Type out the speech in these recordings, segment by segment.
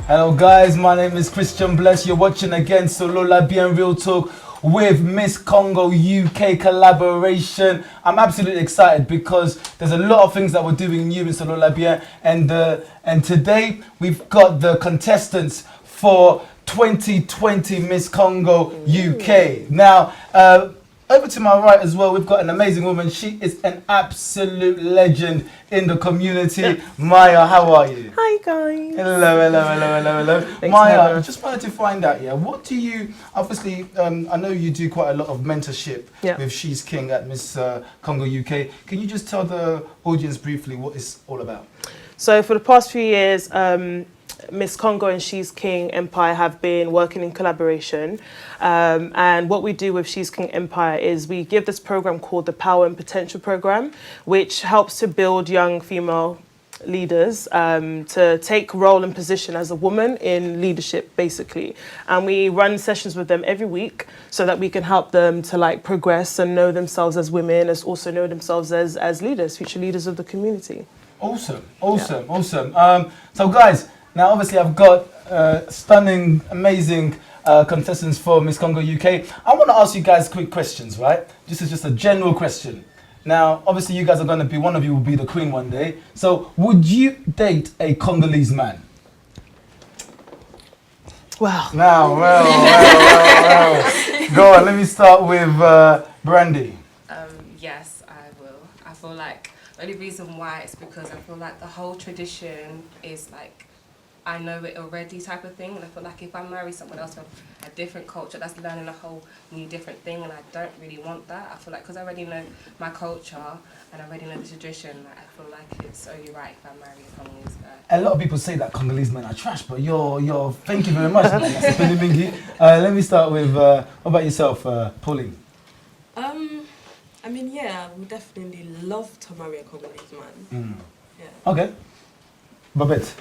Hello guys, my name is Christian Bless. You're watching again Solola Bien Real Talk with Miss Congo UK collaboration. I'm absolutely excited because there's a lot of things that we're doing new in Solola Bien, and today we've got the contestants for 2020 Miss Congo UK. Now, over to my right as well, we've got an amazing woman. She is an absolute legend in the community. Maya, how are you? Hi guys. Hello. Thanks, Maya, I just wanted to find out, what do you, obviously, I know you do quite a lot of mentorship with She's King at Miss Congo UK. Can you just tell the audience briefly what it's all about? So for the past few years, Miss Congo and She's King Empire have been working in collaboration. And what we do with She's King Empire is we give this program called the Power and Potential Program, which helps to build young female leaders to take role and position as a woman in leadership, basically. And we run sessions with them every week so that we can help them to progress and know themselves as women, as also know themselves as leaders, future leaders of the community. Awesome. So guys, now obviously I've got stunning, amazing contestants for Miss Congo UK. I want to ask you guys quick questions, right? This is just a general question. Now, obviously you guys are going to be, one of you will be the queen one day. So would you date a Congolese man? Wow. Now, well. Go on, let me start with Brandy. Yes, I will. I feel like the only reason why is because I feel like the whole tradition is I know it already type of thing, and I feel like if I marry someone else from a different culture, that's learning a whole new different thing, and I don't really want that. I feel like because I already know my culture and I already know the tradition, I feel like it's only right if I marry a Congolese guy. A lot of people say that Congolese men are trash, but you're thank you very much. Let me start with what about yourself, Pauline? I mean, yeah, I would definitely love to marry a Congolese man. Yeah. Okay. Babette?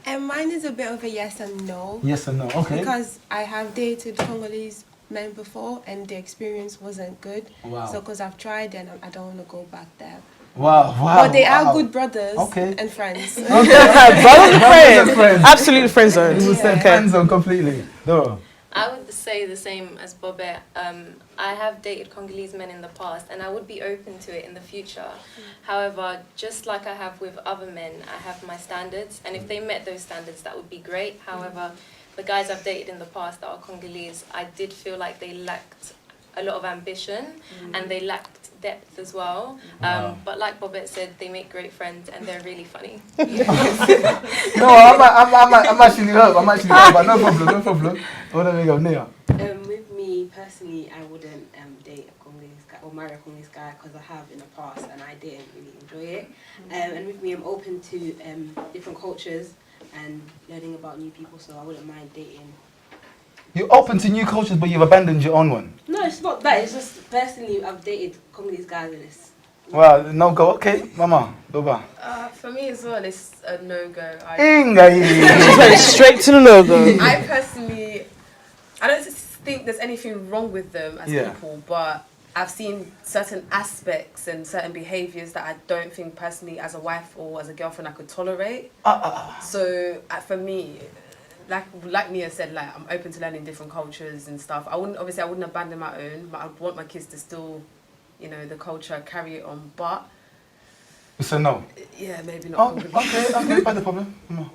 And mine is a bit of a yes and no. Yes and no, okay. Because I have dated Congolese men before and the experience wasn't good. Wow. So because I've tried and I don't want to go back there. Wow. But they are good brothers and friends. Brothers and friends. Absolutely friend zone. You would say friend zone completely. Dora? I would say the same as Bobette. I have dated Congolese men in the past and I would be open to it in the future. However, just like I have with other men, I have my standards, and if they met those standards, that would be great. However, the guys I've dated in the past that are Congolese, I did feel like they lacked a lot of ambition and they lacked depth as well. But like Bobette said, they make great friends and they're really funny. No, I'm actually hurt, but no problem. What do we go, Nia? With me personally, I wouldn't date a Congolese guy or marry a Congolese guy because I have in the past and I didn't really enjoy it. And with me, I'm open to different cultures and learning about new people, so I wouldn't mind dating. You're open to new cultures, but you've abandoned your own one. No, it's not that. It's just personally, I've dated Congolese guys and it's... Well, no go. Okay, Mama, Doba. For me as well, it's a no-go. She went straight to the logo. I personally, I don't think there's anything wrong with them as people, but I've seen certain aspects and certain behaviours that I don't think personally as a wife or as a girlfriend I could tolerate. So for me, like Nia said, I'm open to learning different cultures and stuff. I wouldn't abandon my own, but I'd want my kids to still, the culture, carry it on. But it's a no. Yeah, maybe not. Okay, not the problem. No.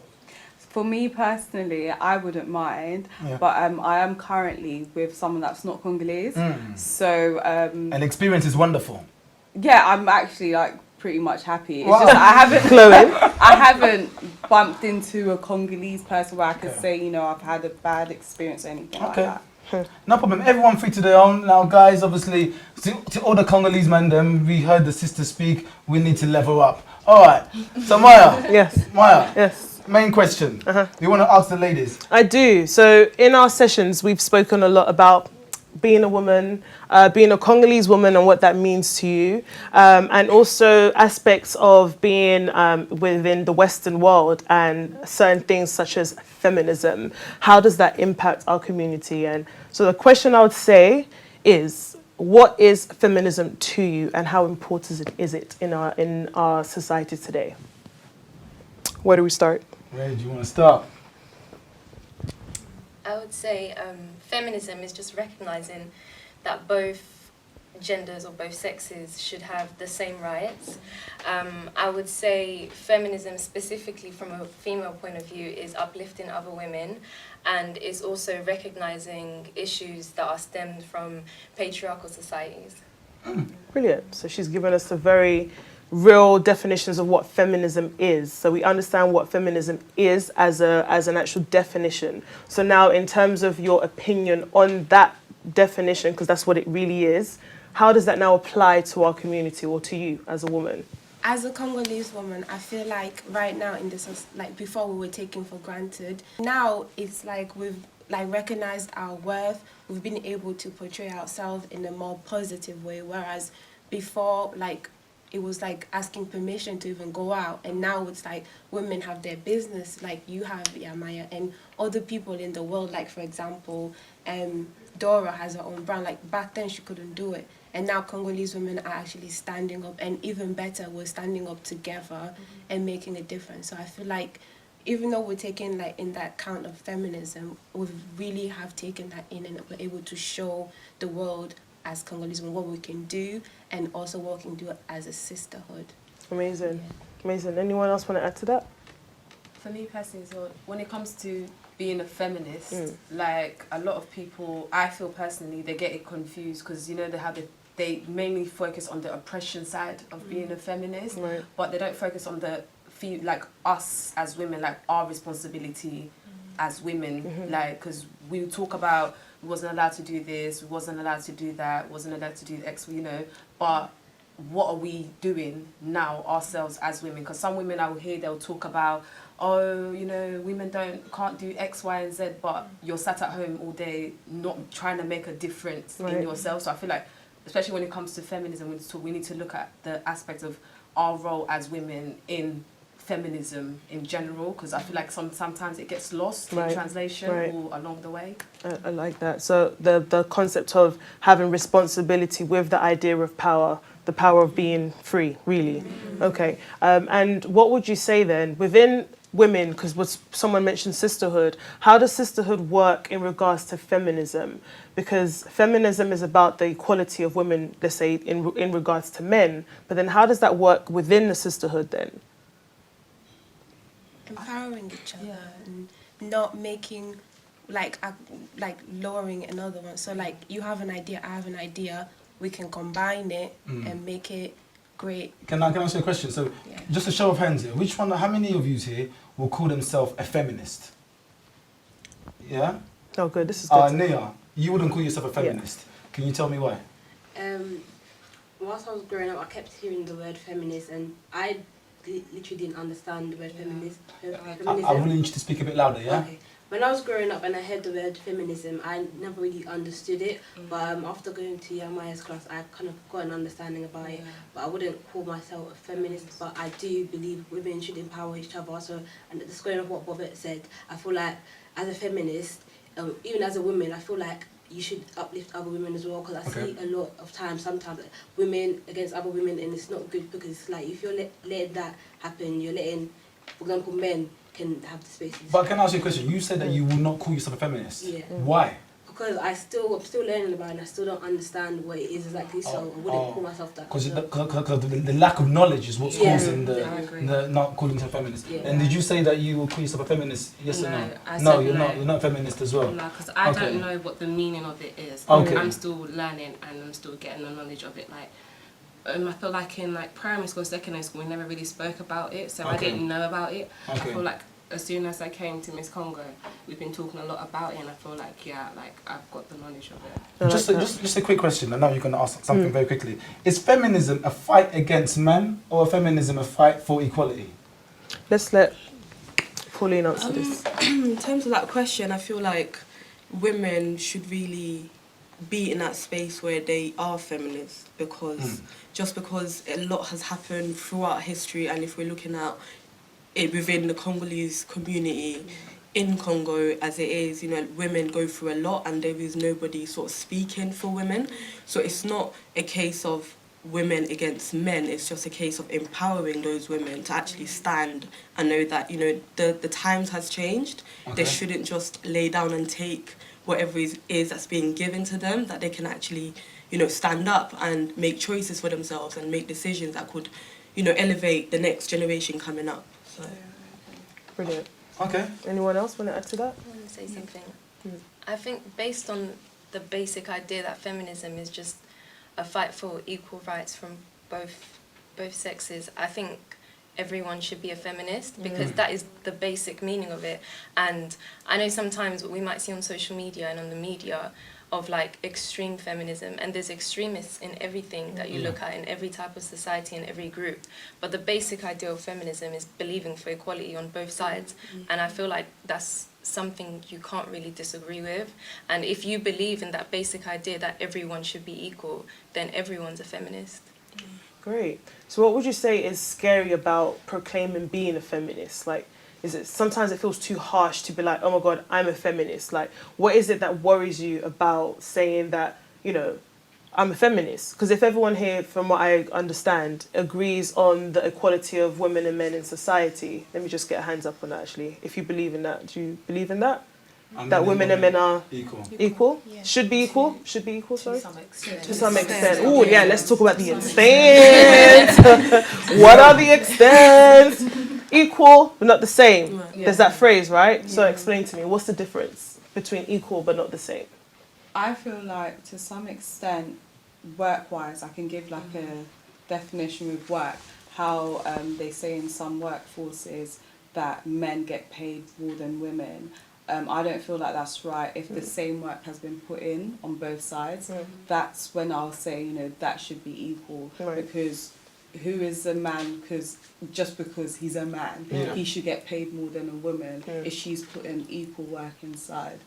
For me personally, I wouldn't mind, but I am currently with someone that's not Congolese. So and experience is wonderful. Yeah, I'm actually pretty much happy. It's just I haven't bumped into a Congolese person where I could say, I've had a bad experience or anything like that. No problem. Everyone free to their own. Now, guys, obviously, to all the Congolese men, we heard the sister speak. We need to level up. All right. So, Maya. Yes. Maya. Yes. Main question. You want to ask the ladies? I do. So, in our sessions, we've spoken a lot about being a woman, being a Congolese woman and what that means to you, and also aspects of being within the Western world and certain things such as feminism. How does that impact our community? And so the question I would say is, what is feminism to you and how important is it in our society today? Where do we start? Where do you want to start? I would say feminism is just recognizing that both genders or both sexes should have the same rights. I would say feminism, specifically from a female point of view, is uplifting other women, and is also recognizing issues that are stemmed from patriarchal societies. Brilliant. So she's given us a very real definitions of what feminism is. So we understand what feminism is as an actual definition. So now, in terms of your opinion on that definition, because that's what it really is, how does that now apply to our community or to you as a woman? As a Congolese woman, I feel like right now in this, like before we were taken for granted, now it's like we've like recognized our worth, we've been able to portray ourselves in a more positive way, whereas before, like, it was like asking permission to even go out, and now it's like women have their business, like you have, Maya, and other people in the world, like for example, Dora has her own brand. Like back then she couldn't do it, and now Congolese women are actually standing up, and even better, we're standing up together and making a difference. So I feel like even though we're taking like in that count of feminism, we really have taken that in, and we're able to show the world as Congolese women what we can do, and also what we can do as a sisterhood. Amazing. Amazing. Anyone else want to add to that? For me personally, so when it comes to being a feminist, like a lot of people, I feel personally, they get it confused because, you know, they mainly focus on the oppression side of being a feminist, but they don't focus on the like us as women, like our responsibility as women, like, because we talk about we wasn't allowed to do this, we wasn't allowed to do that, wasn't allowed to do X, you know, but what are we doing now ourselves as women? Because some women I will hear, they'll talk about, oh, you know, women can't do X, Y, and Z, but you're sat at home all day not trying to make a difference in yourself. So I feel like, especially when it comes to feminism, we need to look at the aspect of our role as women in feminism in general, because I feel like sometimes it gets lost in translation or along the way. I like that. So the concept of having responsibility with the idea of power, the power of being free, really. Okay. And what would you say then within women, because someone mentioned sisterhood, how does sisterhood work in regards to feminism? Because feminism is about the equality of women, let's say, in regards to men, but then how does that work within the sisterhood then? Empowering each other and not making like lowering another one. So like you have an idea, I have an idea, we can combine it and make it great. Can I ask you a question? So just a show of hands here, how many of you here will call themselves a feminist? Yeah? Oh good, this is good. Nia, you wouldn't call yourself a feminist. Can you tell me why? Whilst I was growing up, I kept hearing the word feminist, and I literally didn't understand the word feminist. I really need you to speak a bit louder, yeah? Okay. When I was growing up and I heard the word feminism, I never really understood it. But after going to Yamaya's class, I kind of got an understanding about it. But I wouldn't call myself a feminist, but I do believe women should empower each other. So, and just going off what Bobette said, I feel like as a feminist, even as a woman, I feel like you should uplift other women as well, because I see a lot of times, sometimes, like, women against other women, and it's not good, because it's like if you're letting that happen, you're letting, for example, men can have the spaces. But can I ask you a question? You said that you will not call yourself a feminist. Yeah. Why? Because I'm still learning about it, and I still don't understand what it is exactly, so I wouldn't call myself that. Because the lack of knowledge is what's causing the not calling yourself a feminist. Yeah. And did you say that you will call yourself a feminist? Yes or no? No, you're not. You're not a feminist as well. No, because I don't know what the meaning of it is. Okay. I'm still learning, and I'm still getting the knowledge of it. Like, I feel like in like primary school, secondary school, we never really spoke about it, so I didn't know about it. I feel like as soon as I came to Miss Congo, we've been talking a lot about it, and I feel like, I've got the knowledge of it. Just a quick question, I know you're going to ask something very quickly. Is feminism a fight against men, or feminism a fight for equality? Let's let Pauline answer this. In terms of that question, I feel like women should really be in that space where they are feminists, because just because a lot has happened throughout history, and if we're looking at it within the Congolese community in Congo as it is, you know, women go through a lot, and there is nobody sort of speaking for women. So it's not a case of women against men. It's just a case of empowering those women to actually stand and know that, you know, the times has changed. They shouldn't just lay down and take whatever is that's being given to them, that they can actually, you know, stand up and make choices for themselves and make decisions that could, you know, elevate the next generation coming up. So. Brilliant. Okay. Anyone else want to add to that? I want to say something. I think based on the basic idea that feminism is just a fight for equal rights from both sexes, I think everyone should be a feminist, because that is the basic meaning of it. And I know sometimes what we might see on social media and on the media of like extreme feminism, and there's extremists in everything that you look at, in every type of society and every group, but the basic idea of feminism is believing for equality on both sides. And I feel like that's something you can't really disagree with. And if you believe in that basic idea that everyone should be equal, then everyone's a feminist. Great. So what would you say is scary about proclaiming being a feminist? Like, is it sometimes it feels too harsh to be like, oh my God, I'm a feminist? Like, what is it that worries you about saying that, you know, I'm a feminist? Because if everyone here, from what I understand, agrees on the equality of women and men in society, let me just get a hands up on that actually. If you believe in that, do you believe in that? That women and men are equal? Yeah. Should be equal? Should be equal, sorry? To some extent. To some extent. Oh, yeah, let's talk about the extent. What are the extents? Equal, but not the same. There's that phrase, right? So explain to me, what's the difference between equal but not the same? I feel like to some extent, work-wise, I can give like a definition with work, how they say in some workforces that men get paid more than women. I don't feel like that's right. If the same work has been put in on both sides, that's when I'll say, you know, that should be equal. Because who is a man just because he's a man, he should get paid more than a woman if she's put in equal work inside.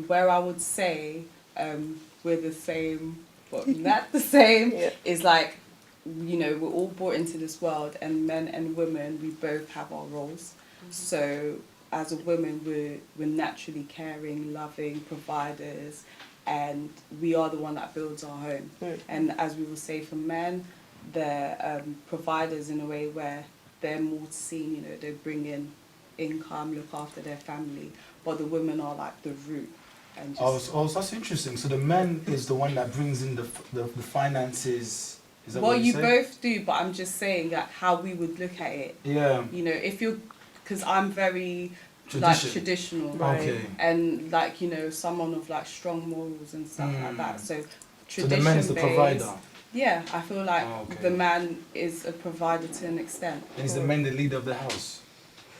Where I would say we're the same, but not the same, is like, you know, we're all brought into this world, and men and women, we both have our roles. So as a woman, we're naturally caring, loving, providers, and we are the one that builds our home. And as we will say for men, they're providers in a way where they're more seen, you know, they bring in income, look after their family, but the women are like the root. And just Oh, that's interesting. So the man is the one that brings in the finances. Is that well, what you say? both do, but I'm just saying that how we would look at it. Yeah. You know, if you're, because I'm very traditional, right? Okay. And like, you know, someone of like strong morals and stuff like that. So tradition. So the man is the provider. Yeah, I feel like the man is a provider to an extent. And is the man the leader of the house?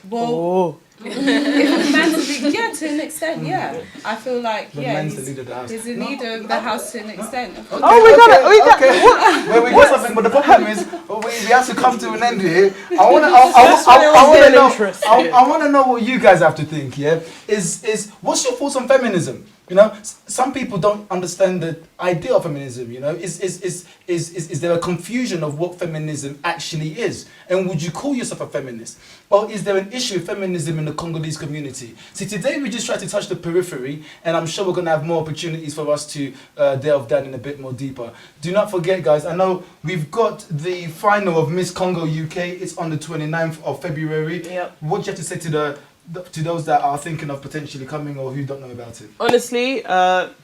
Well, if the man's the leader, yeah, to an extent, yeah. I feel like, the man's the leader of the house. He's the leader of the house to an extent. Okay, we got something, but the problem is we have to come to an end here. I want to know what you guys have to think. Yeah, is what's your thoughts on feminism? You know, some people don't understand the idea of feminism. You know, is there a confusion of what feminism actually is? And would you call yourself a feminist? Or is there an issue with feminism in the Congolese community? See, today we just try to touch the periphery, and I'm sure we're going to have more opportunities for us to delve down in a bit more deeper. Do not forget, guys, I know we've got the final of Miss Congo UK. It's on the 29th of February. Yep. What do you have to say to those that are thinking of potentially coming or who don't know about it? Honestly,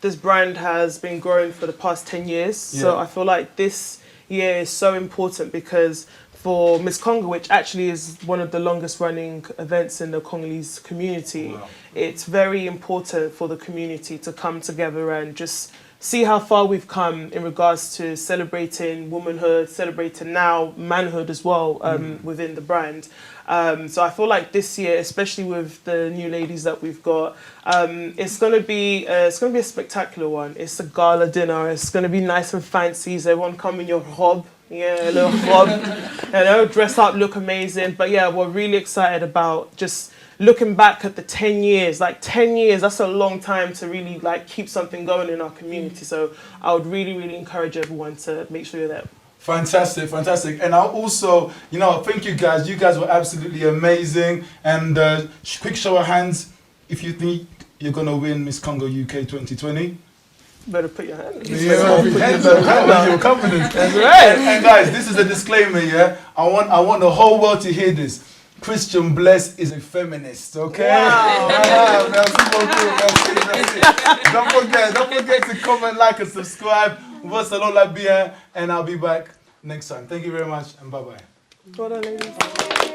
this brand has been growing for the past 10 years. So I feel like this year is so important because for Miss Congo, which actually is one of the longest running events in the Congolese community, it's very important for the community to come together and just see how far we've come in regards to celebrating womanhood, celebrating now manhood as well within the brand. So I feel like this year, especially with the new ladies that we've got, it's gonna be a spectacular one. It's a gala dinner. It's gonna be nice and fancy. So everyone come in your robe, a little robe, you know, dress up, look amazing. But yeah, we're really excited about just looking back at the 10 years. Like 10 years, that's a long time to really like keep something going in our community. So I would really, really encourage everyone to make sure you're there. Fantastic. And I'll also, you know, thank you guys. You guys were absolutely amazing. And quick show of hands if you think you're going to win Miss Congo UK 2020. Better put your hand. Your confidence. That's right. And guys, this is a disclaimer, yeah. I want the whole world to hear this. Christian Bless is a feminist, okay? Wow. Don't forget to comment, like, and subscribe. We're Solola Bien, and I'll be back next time. Thank you very much, and bye-bye. Well done, ladies.